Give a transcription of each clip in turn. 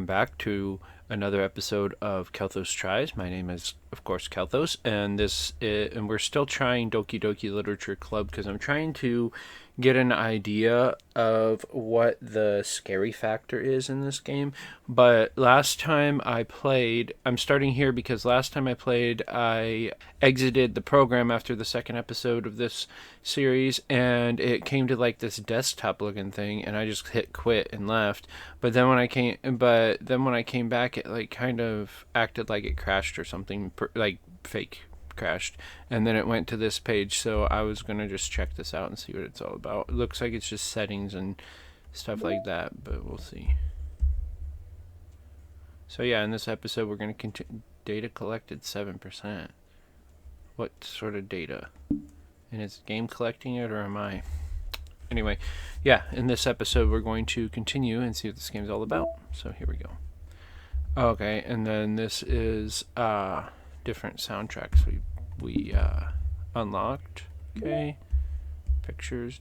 welcome back to another episode of Kelthos Tries. My name is, of course, Kelthos, and and we're still trying Doki Doki Literature Club because I'm trying to get an idea of what the scary factor is in this game. But last time I played, I'm starting here because last time I played, I exited the program after the second episode of this series, and it came to like this desktop looking thing, and I just hit quit and left. But then when I came back, it like kind of acted like it crashed or something, like fake crashed, and then it went to this page. So I was gonna just check this out and see what it's all about. It looks like it's just settings and stuff like that, but we'll see. So yeah, in this episode we're gonna continue. Data collected 7%. What sort of data? And is game collecting it, or am I? Anyway, yeah, in this episode we're going to continue and see what this game's all about. So here we go. Okay, and then this is different soundtracks we unlocked. Okay,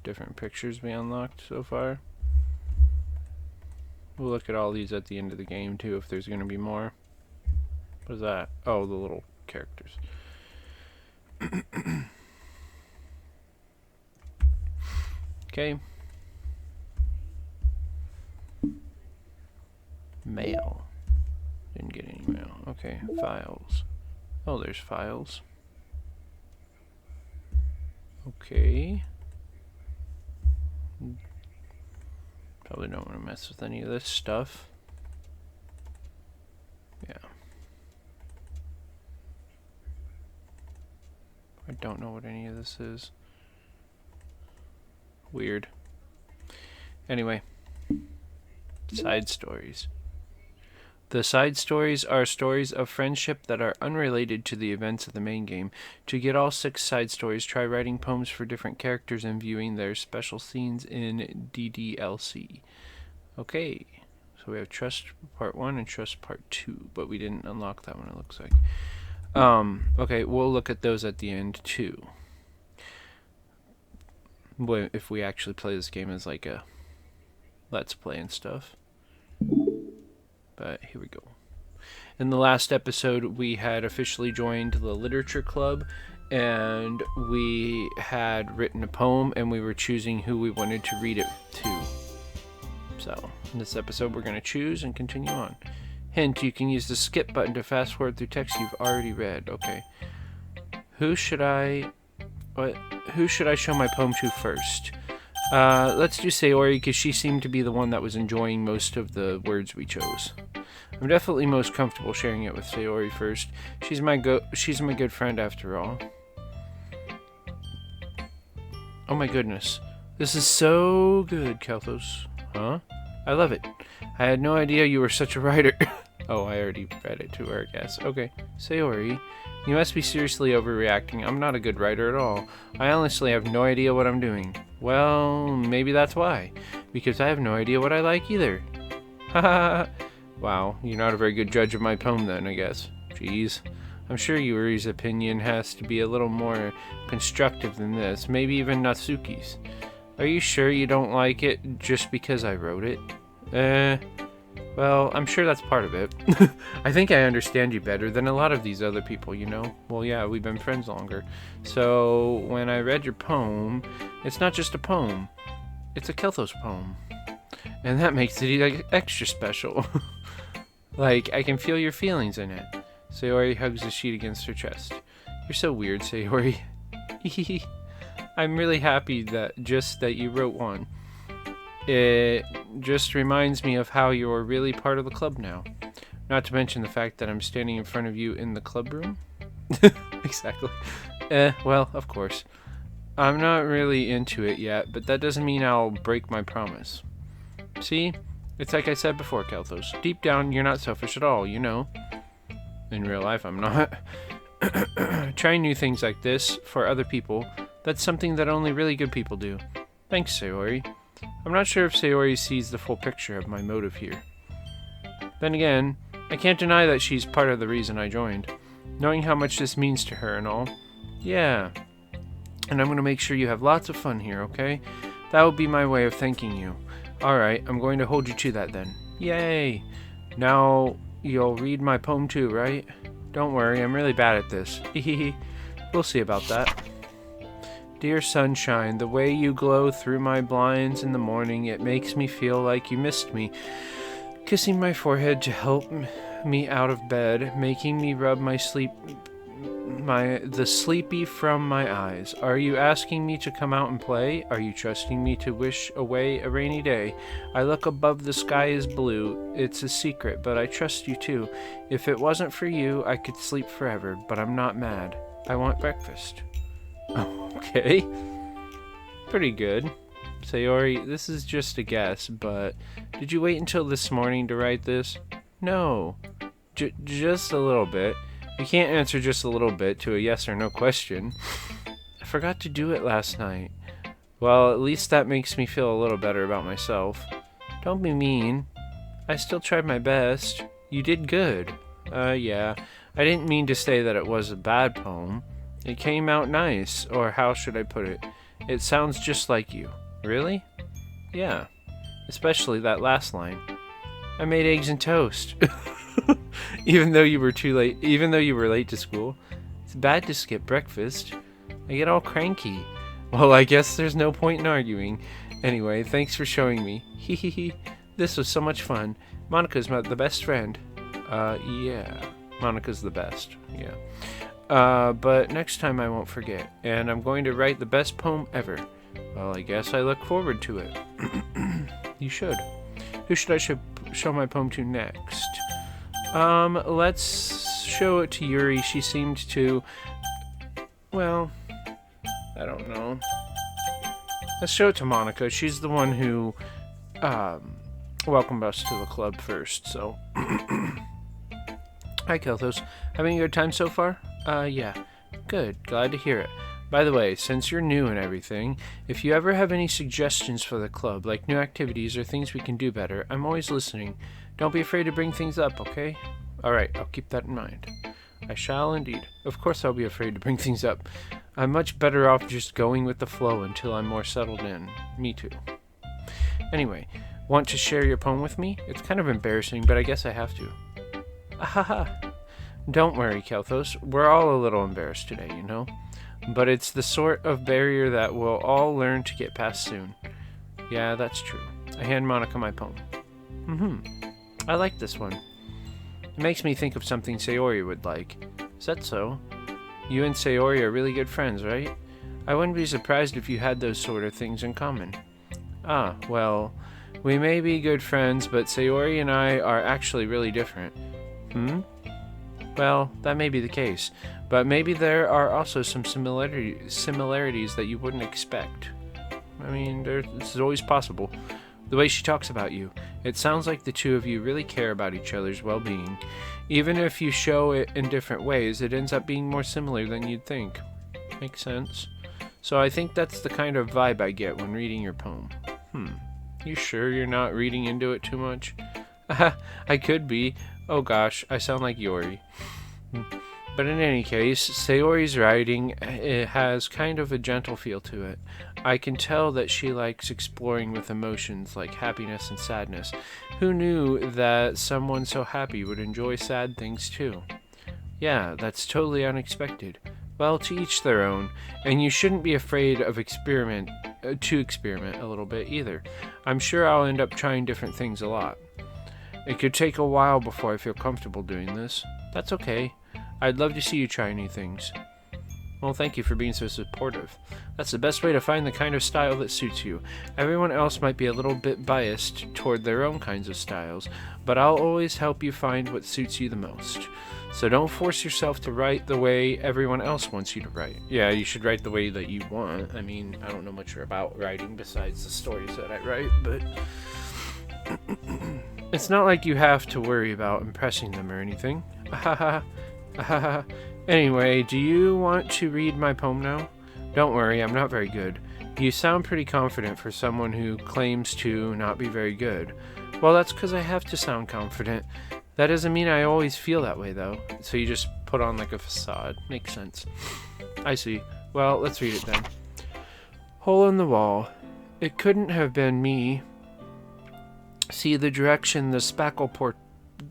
different pictures we unlocked so far. We'll look at all these at the end of the game too, if there's going to be more. What is that? Oh, the little characters. Okay. Mail. Didn't get any mail. Okay, files. Oh, there's files. Okay. Probably don't want to mess with any of this stuff. Yeah. I don't know what any of this is. Weird. Anyway. Side stories. The side stories are stories of friendship that are unrelated to the events of the main game. To get all 6 side stories, try writing poems for different characters and viewing their special scenes in DDLC. Okay, so we have Trust Part 1 and Trust Part 2, but we didn't unlock that one, it looks like. Okay, we'll look at those at the end too. If we actually play this game as like a Let's Play and stuff. But here we go. In the last episode, we had officially joined the literature club, and we had written a poem, and we were choosing who we wanted to read it to. So, in this episode, we're going to choose and continue on. Hint, you can use the skip button to fast forward through text you've already read. Okay. Who should I show my poem to first? Let's do Sayori, because she seemed to be the one that was enjoying most of the words we chose. I'm definitely most comfortable sharing it with Sayori first. She's my good friend after all. Oh my goodness. This is so good, Kelthos. Huh? I love it. I had no idea you were such a writer. Oh, I already read it to her, I guess. Okay. Sayori, you must be seriously overreacting. I'm not a good writer at all. I honestly have no idea what I'm doing. Well, maybe that's why. Because I have no idea what I like either. Haha. Wow, you're not a very good judge of my poem then, I guess. Jeez. I'm sure Yuri's opinion has to be a little more constructive than this. Maybe even Natsuki's. Are you sure you don't like it just because I wrote it? Well, I'm sure that's part of it. I think I understand you better than a lot of these other people, you know? Well, yeah, we've been friends longer. So, when I read your poem, it's not just a poem. It's a Kelthos poem. And that makes it like extra special. Like, I can feel your feelings in it. Sayori hugs the sheet against her chest. You're so weird, Sayori. I'm really happy that you wrote one. It just reminds me of how you're really part of the club now. Not to mention the fact that I'm standing in front of you in the club room. Exactly. Well, of course. I'm not really into it yet, but that doesn't mean I'll break my promise. See? It's like I said before, Kelthos. Deep down, you're not selfish at all, you know. In real life, I'm not. Trying new things like this for other people, that's something that only really good people do. Thanks, Sayori. I'm not sure if Sayori sees the full picture of my motive here. Then again, I can't deny that she's part of the reason I joined. Knowing how much this means to her and all. Yeah. And I'm going to make sure you have lots of fun here, okay? That will be my way of thanking you. Alright, I'm going to hold you to that then. Yay! Now, you'll read my poem too, right? Don't worry, I'm really bad at this. We'll see about that. Dear sunshine, the way you glow through my blinds in the morning, it makes me feel like you missed me. Kissing my forehead to help me out of bed, making me rub the sleepy from my eyes. Are you asking me to come out and play? Are you trusting me to wish away a rainy day? I look above, the sky is blue. It's a secret, but I trust you too. If it wasn't for you, I could sleep forever, but I'm not mad. I want breakfast. Okay. Pretty good. Sayori, this is just a guess, but did you wait until this morning to write this? No. Just a little bit. You can't answer just a little bit to a yes or no question. I forgot to do it last night. Well, at least that makes me feel a little better about myself. Don't be mean. I still tried my best. You did good. Yeah. I didn't mean to say that it was a bad poem. It came out nice, or how should I put it? It sounds just like you. Really? Yeah. Especially that last line. I made eggs and toast. Even though you were late to school. It's bad to skip breakfast. I get all cranky. Well, I guess there's no point in arguing. Anyway, thanks for showing me. Hehehe. This was so much fun. Monica's the best friend. Yeah. Monica's the best. Yeah. But next time I won't forget. And I'm going to write the best poem ever. Well, I guess I look forward to it. You should. Who should I show my poem to next? Let's show it to Yuri. She seemed to... Well, I don't know. Let's show it to Monica. She's the one who, welcomed us to the club first, so... Hi, Kelthos. Having a good time so far? Yeah. Good. Glad to hear it. By the way, since you're new and everything, if you ever have any suggestions for the club, like new activities or things we can do better, I'm always listening. Don't be afraid to bring things up, okay? Alright, I'll keep that in mind. I shall indeed. Of course I'll be afraid to bring things up. I'm much better off just going with the flow until I'm more settled in. Me too. Anyway, want to share your poem with me? It's kind of embarrassing, but I guess I have to. Ahaha. Don't worry, Kelthos. We're all a little embarrassed today, you know? But it's the sort of barrier that we'll all learn to get past soon. Yeah, that's true. I hand Monica my poem. I like this one. It makes me think of something Sayori would like. Is that so? You and Sayori are really good friends, right? I wouldn't be surprised if you had those sort of things in common. Ah, well, we may be good friends, but Sayori and I are actually really different. Well, that may be the case, but maybe there are also some similarities that you wouldn't expect. I mean, this is always possible. The way she talks about you, it sounds like the two of you really care about each other's well-being. Even if you show it in different ways, it ends up being more similar than you'd think. Makes sense. So I think that's the kind of vibe I get when reading your poem. You sure you're not reading into it too much? I could be. Oh gosh, I sound like Yori. But in any case, Sayori's writing, it has kind of a gentle feel to it. I can tell that she likes exploring with emotions like happiness and sadness. Who knew that someone so happy would enjoy sad things too? Yeah, that's totally unexpected. Well, to each their own, and you shouldn't be afraid of experiment a little bit either. I'm sure I'll end up trying different things a lot. It could take a while before I feel comfortable doing this. That's okay. I'd love to see you try new things. Well, thank you for being so supportive. That's the best way to find the kind of style that suits you. Everyone else might be a little bit biased toward their own kinds of styles, but I'll always help you find what suits you the most. So don't force yourself to write the way everyone else wants you to write. Yeah, you should write the way that you want. I mean, I don't know much about writing besides the stories that I write, but... It's not like you have to worry about impressing them or anything. Anyway, do you want to read my poem now? Don't worry, I'm not very good. You sound pretty confident for someone who claims to not be very good. Well, that's because I have to sound confident. That doesn't mean I always feel that way, though. So you just put on like a facade. Makes sense. I see. Well, let's read it then. Hole in the wall. It couldn't have been me. See the direction the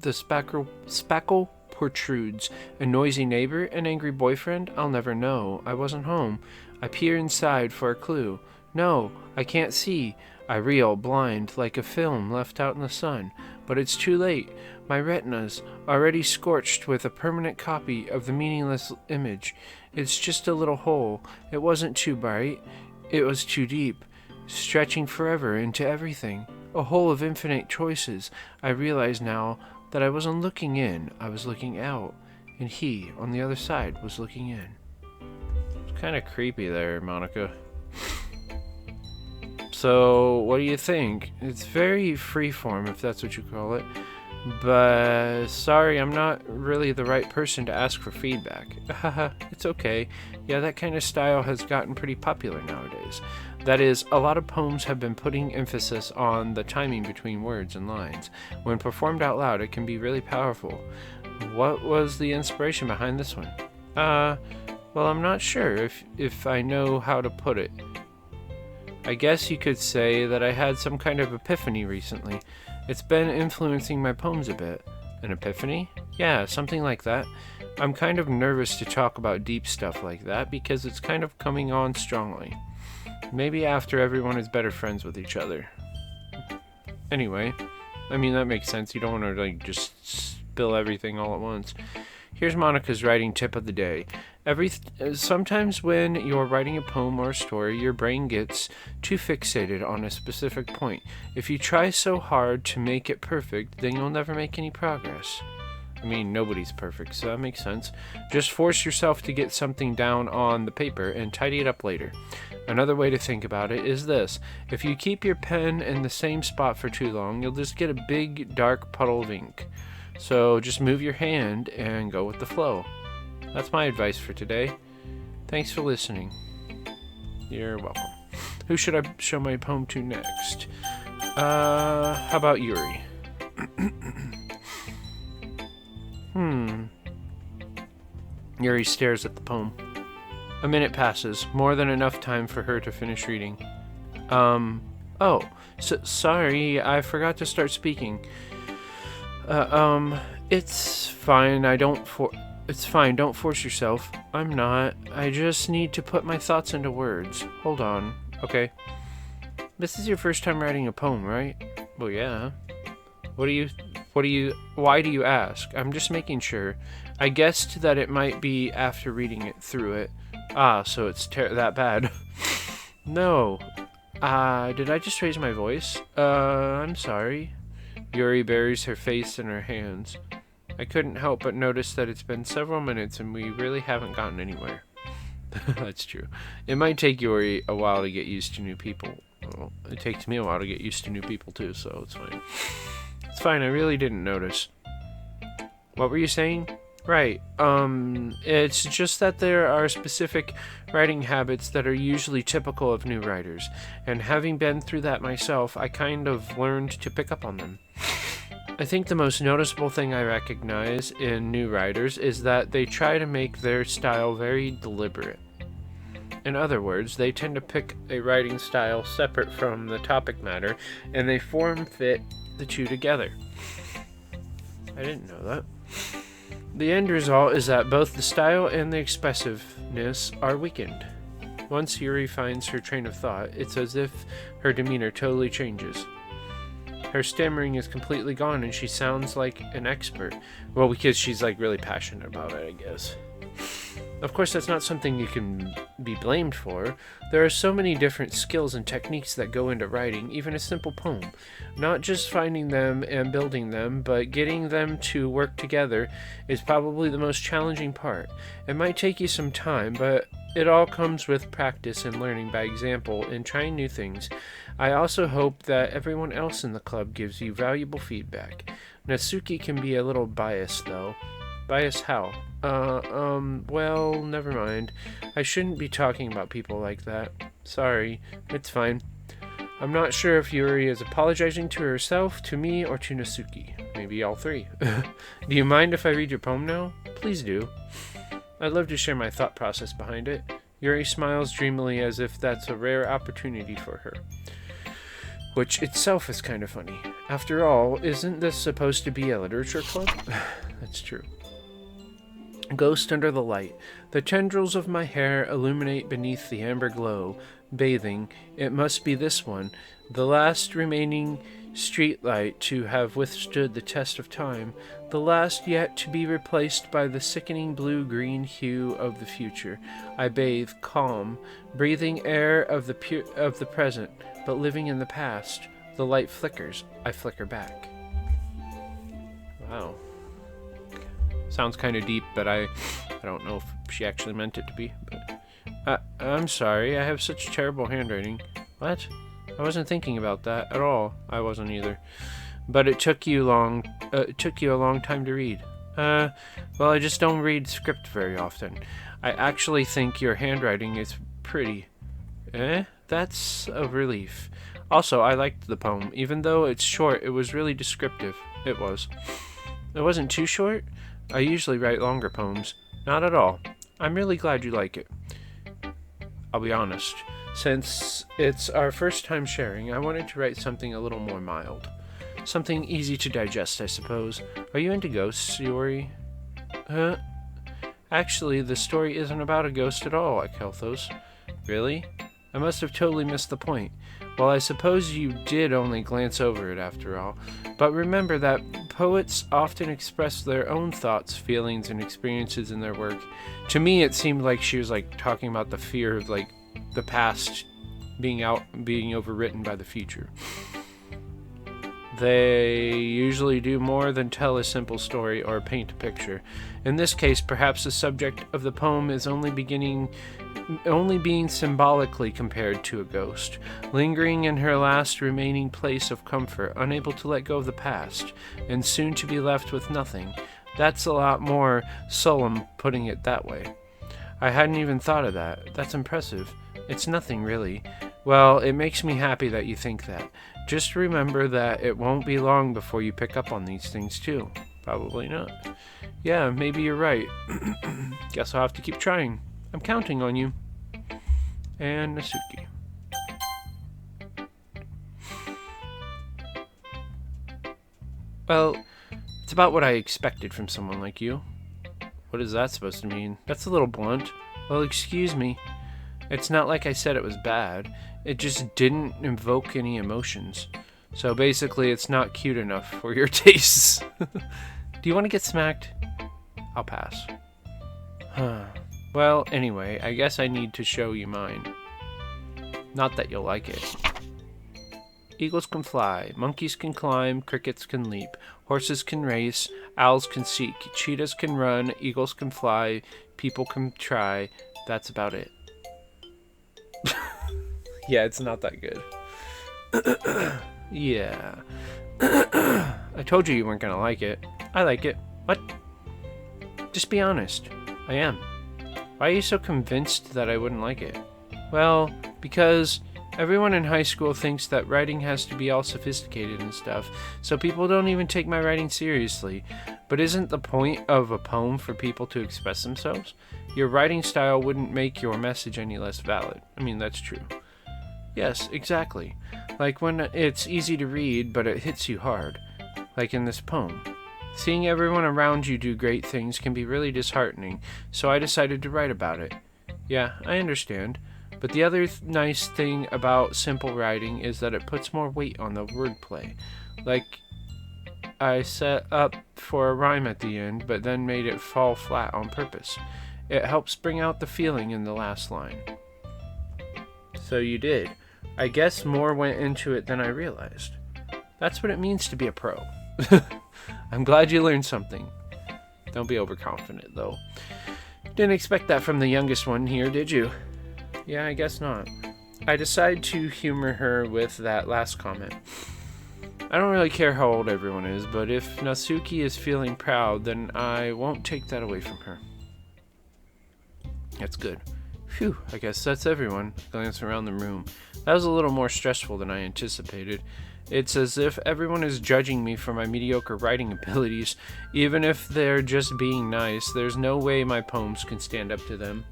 The spackle protrudes. A noisy neighbor? An angry boyfriend? I'll never know. I wasn't home. I peer inside for a clue. No, I can't see. I reel, blind, like a film left out in the sun. But it's too late. My retina's already scorched with a permanent copy of the meaningless image. It's just a little hole. It wasn't too bright. It was too deep, stretching forever into everything. A hole of infinite choices. I realize now that I wasn't looking in, I was looking out. And he, on the other side, was looking in. It's kind of creepy there, Monica. So, what do you think? It's very freeform, if that's what you call it. But, sorry, I'm not really the right person to ask for feedback. Haha, it's okay. Yeah, that kind of style has gotten pretty popular nowadays. That is, a lot of poems have been putting emphasis on the timing between words and lines. When performed out loud, it can be really powerful. What was the inspiration behind this one? Well, I'm not sure if I know how to put it. I guess you could say that I had some kind of epiphany recently. It's been influencing my poems a bit. An epiphany? Yeah, something like that. I'm kind of nervous to talk about deep stuff like that because it's kind of coming on strongly. Maybe after everyone is better friends with each other. Anyway, I mean, that makes sense. You don't want to, just spill everything all at once. Here's Monica's writing tip of the day. Sometimes when you're writing a poem or a story, your brain gets too fixated on a specific point. If you try so hard to make it perfect, then you'll never make any progress. I mean, nobody's perfect, so that makes sense. Just force yourself to get something down on the paper and tidy it up later. Another way to think about it is this. If you keep your pen in the same spot for too long, you'll just get a big, dark puddle of ink. So just move your hand and go with the flow. That's my advice for today. Thanks for listening. You're welcome. Who should I show my poem to next? How about Yuri? Yuri stares at the poem. A minute passes, more than enough time for her to finish reading. Sorry, I forgot to start speaking. It's fine, It's fine, don't force yourself. I'm not. I just need to put my thoughts into words. Hold on. Okay. This is your first time writing a poem, right? Well, yeah. Why do you ask? I'm just making sure. I guessed that it might be after reading it through it. So it's that bad. No. Did I just raise my voice? I'm sorry. Yuri buries her face in her hands. I couldn't help but notice that it's been several minutes and we really haven't gotten anywhere. That's true. It might take Yuri a while to get used to new people. Well, it takes me a while to get used to new people too, so it's fine. It's fine, I really didn't notice. What were you saying? Right. It's just that there are specific writing habits that are usually typical of new writers, and having been through that myself, I kind of learned to pick up on them. I think the most noticeable thing I recognize in new writers is that they try to make their style very deliberate. In other words, they tend to pick a writing style separate from the topic matter, and they form-fit the two together. I didn't know that. The end result is that both the style and the expressiveness are weakened. Once Yuri finds her train of thought, it's as if her demeanor totally changes. Her stammering is completely gone and she sounds like an expert. Well, because she's really passionate about it, I guess. Of course, that's not something you can be blamed for. There are so many different skills and techniques that go into writing, even a simple poem. Not just finding them and building them, but getting them to work together is probably the most challenging part. It might take you some time, but it all comes with practice and learning by example and trying new things. I also hope that everyone else in the club gives you valuable feedback. Natsuki can be a little biased, though. Biased how? Well, never mind. I shouldn't be talking about people like that. Sorry, it's fine. I'm not sure if Yuri is apologizing to herself, to me, or to Natsuki. Maybe all three. Do you mind if I read your poem now? Please do. I'd love to share my thought process behind it. Yuri smiles dreamily as if that's a rare opportunity for her. Which itself is kind of funny. After all, isn't this supposed to be a literature club? That's true. Ghost under the light. The tendrils of my hair illuminate beneath the amber glow. Bathing. It must be this one. The last remaining streetlight to have withstood the test of time. The last yet to be replaced by the sickening blue-green hue of the future. I bathe, calm, breathing air of the present, but living in the past. The light flickers. I flicker back. Wow. Sounds kind of deep, but I don't know if she actually meant it to be. But I'm sorry, I have such terrible handwriting. What? I wasn't thinking about that at all. I wasn't either. But it took you a long time to read. Well, I just don't read script very often. I actually think your handwriting is pretty. That's a relief. Also, I liked the poem. Even though it's short, it was really descriptive. It was. It wasn't too short. I usually write longer poems. Not at all. I'm really glad you like it. I'll be honest. Since it's our first time sharing, I wanted to write something a little more mild. Something easy to digest, I suppose. Are you into ghosts, Yori? Actually, the story isn't about a ghost at all, Kelthos. Really? I must have totally missed the point. Well, I suppose you did only glance over it after all. But remember that poets often express their own thoughts, feelings, and experiences in their work. To me, it seemed like she was talking about the fear of the past being overwritten by the future. They usually do more than tell a simple story or paint a picture. In this case, perhaps the subject of the poem is only being symbolically compared to a ghost, lingering in her last remaining place of comfort, unable to let go of the past, and soon to be left with nothing. That's a lot more solemn, putting it that way. I hadn't even thought of that. That's impressive. It's nothing, really. Well, it makes me happy that you think that. Just remember that it won't be long before you pick up on these things, too. Probably not. Yeah, maybe you're right. Guess I'll have to keep trying. I'm counting on you. And Nasuki. Well, it's about what I expected from someone like you. What is that supposed to mean? That's a little blunt. Well, excuse me. It's not like I said it was bad. It just didn't invoke any emotions. So basically, it's not cute enough for your tastes. Do you want to get smacked? I'll pass. Well, anyway, I guess I need to show you mine. Not that you'll like it. Eagles can fly, monkeys can climb, crickets can leap, horses can race, owls can seek, cheetahs can run, eagles can fly, people can try. That's about it. Yeah, it's not that good. Yeah. I told you weren't gonna like it. I like it. What? Just be honest. I am. Why are you so convinced that I wouldn't like it? Well, because everyone in high school thinks that writing has to be all sophisticated and stuff, so people don't even take my writing seriously. But isn't the point of a poem for people to express themselves? Your writing style wouldn't make your message any less valid. I mean, that's true. Yes, exactly. Like when it's easy to read, but it hits you hard. Like in this poem. Seeing everyone around you do great things can be really disheartening, so I decided to write about it. Yeah, I understand. But the other nice thing about simple writing is that it puts more weight on the wordplay. Like, I set up for a rhyme at the end, but then made it fall flat on purpose. It helps bring out the feeling in the last line. So you did. I guess more went into it than I realized. That's what it means to be a pro. I'm glad you learned something. Don't be overconfident, though. Didn't expect that from the youngest one here, did you? Yeah, I guess not. I decided to humor her with that last comment. I don't really care how old everyone is, but if Nasuki is feeling proud, then I won't take that away from her. That's good. Phew, I guess that's everyone. Glance around the room. That was a little more stressful than I anticipated. It's as if everyone is judging me for my mediocre writing abilities. Even if they're just being nice, there's no way my poems can stand up to them.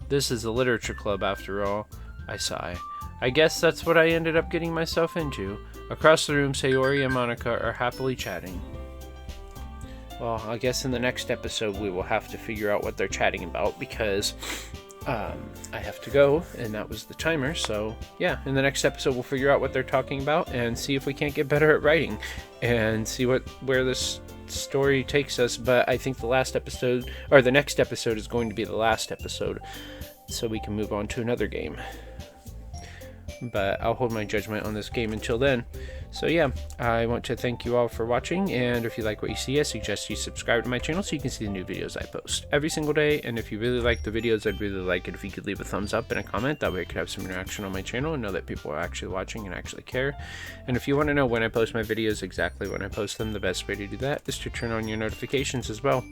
This is a literature club, after all. I sigh. I guess that's what I ended up getting myself into. Across the room, Sayori and Monica are happily chatting. Well, I guess in the next episode we will have to figure out what they're chatting about, because I have to go, and that was the timer. So yeah, in the next episode we'll figure out what they're talking about and see if we can't get better at writing and see where this story takes us. But I think the next episode is going to be the last episode, so we can move on to another game. But I'll hold my judgment on this game until then. So yeah, I want to thank you all for watching, and if you like what you see, I suggest you subscribe to my channel so you can see the new videos I post every single day. And if you really like the videos, I'd really like it if you could leave a thumbs up and a comment. That way I could have some interaction on my channel and know that people are actually watching and actually care. And if you want to know when I post my videos, exactly when I post them, the best way to do that is to turn on your notifications as well.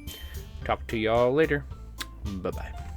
Talk to y'all later. Bye-bye.